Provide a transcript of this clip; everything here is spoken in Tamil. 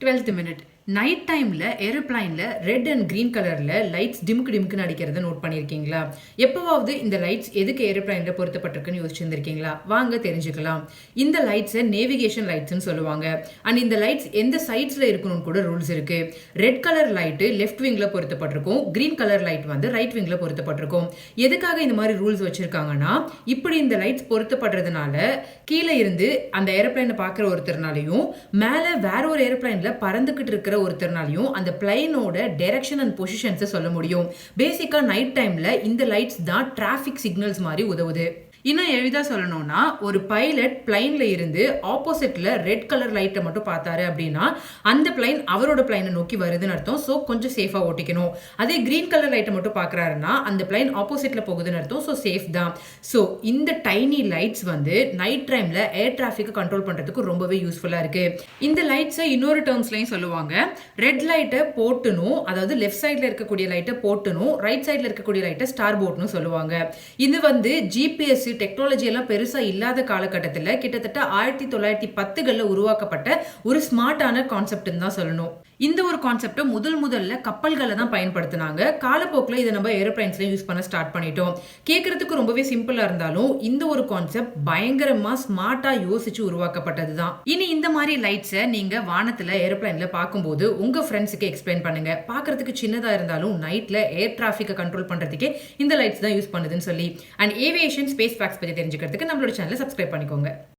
12th minute. நைட் டைமில் ஏரோப்ளைனில் ரெட் அண்ட் க்ரீன் கலரில் லைட்ஸ் டிமுக்குன்னு அடிக்கிறத நோட் பண்ணியிருக்கீங்களா? எப்போவாவது இந்த லைட்ஸ் எதுக்கு ஏரோப்ளைனில் பொருத்தப்பட்டிருக்குன்னு யோசிச்சுருந்துருக்கீங்களா? வாங்க தெரிஞ்சுக்கலாம். இந்த லைட்ஸை நேவிகேஷன் லைட்ஸ்ன்னு சொல்லுவாங்க. அண்ட் இந்த லைட்ஸ் எந்த சைட்ஸில் இருக்கணும்னு கூட ரூல்ஸ் இருக்குது. ரெட் கலர் லைட்டு லெஃப்ட் விங்கில் பொருத்தப்பட்டிருக்கும், க்ரீன் கலர் லைட் வந்து ரைட் விங்கில் பொருத்தப்பட்டிருக்கும். எதுக்காக இந்த மாதிரி ரூல்ஸ் வச்சுருக்காங்கன்னா, இப்படி இந்த லைட்ஸ் பொருத்தப்படுறதுனால கீழே இருந்து அந்த ஏரோப்ளைனை பார்க்குற ஒருத்தர்னாலையும் மேலே வேற ஒரு ஏரோப்ளைனில் பறந்துக்கிட்டு இருக்கிற ஒருத்தர்னாலையும் அந்த பிளைனோட டைரக்ஷன் அண்ட் பொசிஷன்ஸை சொல்ல முடியும். பேசிக்கா நைட் டைம்ல இந்த லைட்ஸ் தான் டிராஃபிக் சிக்னல்ஸ் மாதிரி உதவுது. இன்னும் எளிதா சொல்லணும்னா, ஒரு பைலட் பிளைன்ல இருந்து ஆப்போசிட்ல ரெட் கலர் லைட்டை மட்டும் பார்த்தாரு அப்படின்னா அந்த பிளைன் அவரோட பிளைனை நோக்கி வருதுன்னு அர்த்தம். ஸோ கொஞ்சம் சேஃபா ஓட்டிக்கணும். அதே கிரீன் கலர் லைட்டை மட்டும் பார்க்கறாருன்னா அந்த பிளைன் ஆப்போசிட்ல போகுதுன்னு அர்த்தம். ஸோ சேஃப் தான். ஸோ இந்த டைனி லைட்ஸ் வந்து நைட் டைம்ல ஏர் டிராஃபிக்கை கண்ட்ரோல் பண்றதுக்கு ரொம்பவே யூஸ்ஃபுல்லா இருக்கு. இந்த லைட்ஸை இன்னொரு டேர்ம்ஸ்லையும் சொல்லுவாங்க. ரெட் லைட்டை போட்டுனும், அதாவது லெஃப்ட் சைட்ல இருக்கக்கூடிய லைட்டை போட்டுனும், ரைட் சைட்ல இருக்கக்கூடிய லைட்டை ஸ்டார் போர்ட்னு சொல்லுவாங்க. இது வந்து ஜிபிஎஸ் டெக்னாலஜி எல்லாம் பெருசா இல்லாத காலகட்டத்தில் கிட்டத்தட்ட 1910களில் உருவாக்கப்பட்ட ஒரு ஸ்மார்ட்டான கான்செப்ட் தான் சொல்லணும். இந்த ஒரு கான்செப்டை முதல்ல கப்பல்களை தான் பயன்படுத்தினாங்க. காலப்போக்கில் இதை நம்ம ஏரோப்ளைன்ஸ்ல யூஸ் பண்ண ஸ்டார்ட் பண்ணிட்டோம். கேட்கறதுக்கு ரொம்பவே சிம்பிளா இருந்தாலும் இந்த ஒரு கான்செப்ட் பயங்கரமா ஸ்மார்ட்டா யோசிச்சு உருவாக்கப்பட்டது தான். இனி இந்த மாதிரி லைட்ஸை நீங்க வானத்துல ஏரோப்ளைன்ல பார்க்கும்போது உங்க ஃப்ரெண்ட்ஸுக்கு எக்ஸ்பிளைன் பண்ணுங்க. பார்க்கறதுக்கு சின்னதா இருந்தாலும் நைட்ல ஏர் டிராஃபிக்கை கண்ட்ரோல் பண்றதுக்கே இந்த லைட்ஸ் தான் யூஸ் பண்ணுதுன்னு சொல்லி. அண்ட் ஏவியேஷன் ஸ்பேஸ் ஃபேக்ட்ஸ் பத்தி தெரிஞ்சுக்கிறதுக்கு நம்மளோட சேனலை சப்ஸ்கிரைப் பண்ணிக்கோங்க.